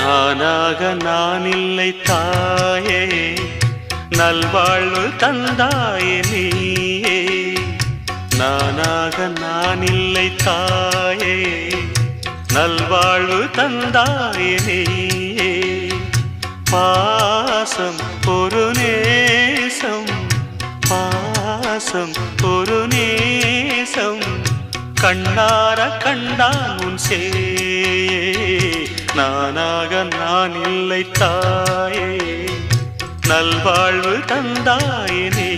நானாக நான் இல்லை தாயே, நல்வாழ்வு தந்தாயே நீயே. நானாக நான் இல்லை தாயே, நல்வாழ்வு தந்தாயே நீயே. பாசம் ஒரு நேசம், பாசம் ஒரு நேசம், கண்ணார கண்டான் உன் சேயே. நானாக நான் இல்லை தாயே, நல்வாழ்வு தந்தாயே நீ.